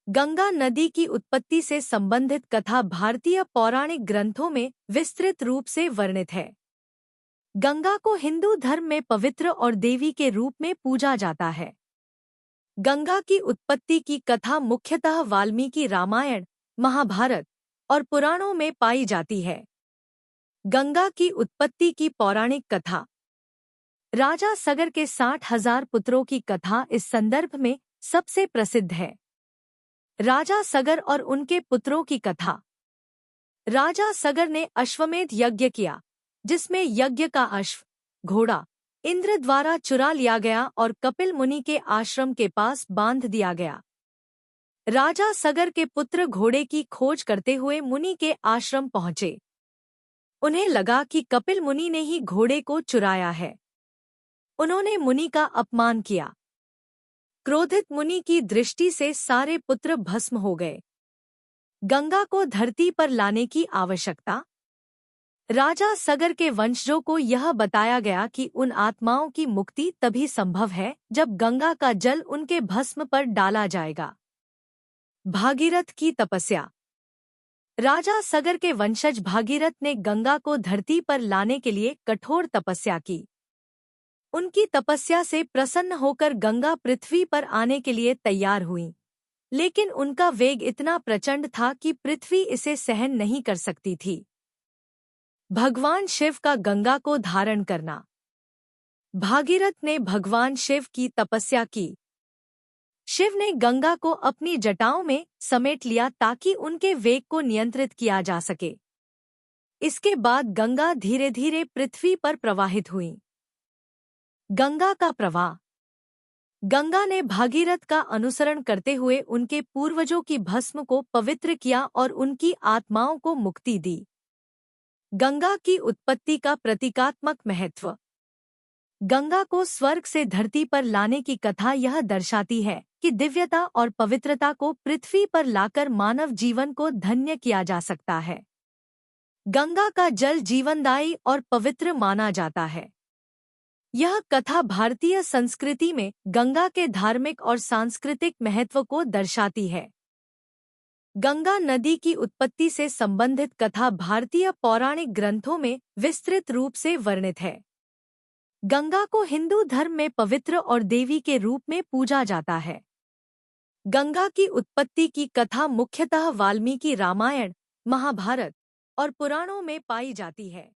गंगा नदी की उत्पत्ति से संबंधित कथा भारतीय पौराणिक ग्रंथों में विस्तृत रूप से वर्णित है। गंगा को हिंदू धर्म में पवित्र और देवी के रूप में पूजा जाता है। गंगा की उत्पत्ति की कथा मुख्यतः वाल्मीकि रामायण, महाभारत और पुराणों में पाई जाती है। गंगा की उत्पत्ति की पौराणिक कथा। राजा सगर के 60,000 पुत्रों की कथा इस संदर्भ में सबसे प्रसिद्ध है। राजा सगर और उनके पुत्रों की कथा। राजा सगर ने अश्वमेध यज्ञ किया, जिसमें यज्ञ का अश्व, घोड़ा, इंद्र द्वारा चुरा लिया गया और कपिल मुनि के आश्रम के पास बांध दिया गया। राजा सगर के पुत्र घोड़े की खोज करते हुए मुनि के आश्रम पहुंचे। उन्हें लगा कि कपिल मुनि ने ही घोड़े को चुराया है। उन्होंने मुनि का अपमान किया। क्रोधित मुनि की दृष्टि से सारे पुत्र भस्म हो गए। गंगा को धरती पर लाने की आवश्यकता। राजा सगर के वंशजों को यह बताया गया कि उन आत्माओं की मुक्ति तभी संभव है जब गंगा का जल उनके भस्म पर डाला जाएगा। भागीरथ की तपस्या। राजा सगर के वंशज भागीरथ ने गंगा को धरती पर लाने के लिए कठोर तपस्या की। उनकी तपस्या से प्रसन्न होकर गंगा पृथ्वी पर आने के लिए तैयार हुई, लेकिन उनका वेग इतना प्रचंड था कि पृथ्वी इसे सहन नहीं कर सकती थी। भगवान शिव का गंगा को धारण करना। भागीरथ ने भगवान शिव की तपस्या की। शिव ने गंगा को अपनी जटाओं में समेट लिया ताकि उनके वेग को नियंत्रित किया जा सके। इसके बाद गंगा धीरे धीरे पृथ्वी पर प्रवाहित हुई। गंगा का प्रवाह। गंगा ने भागीरथ का अनुसरण करते हुए उनके पूर्वजों की भस्म को पवित्र किया और उनकी आत्माओं को मुक्ति दी। गंगा की उत्पत्ति का प्रतीकात्मक महत्व। गंगा को स्वर्ग से धरती पर लाने की कथा यह दर्शाती है कि दिव्यता और पवित्रता को पृथ्वी पर लाकर मानव जीवन को धन्य किया जा सकता है। गंगा का जल जीवनदायी और पवित्र माना जाता है। यह कथा भारतीय संस्कृति में गंगा के धार्मिक और सांस्कृतिक महत्व को दर्शाती है। गंगा नदी की उत्पत्ति से संबंधित कथा भारतीय पौराणिक ग्रंथों में विस्तृत रूप से वर्णित है। गंगा को हिंदू धर्म में पवित्र और देवी के रूप में पूजा जाता है। गंगा की उत्पत्ति की कथा मुख्यतः वाल्मीकि रामायण, महाभारत और पुराणों में पाई जाती है।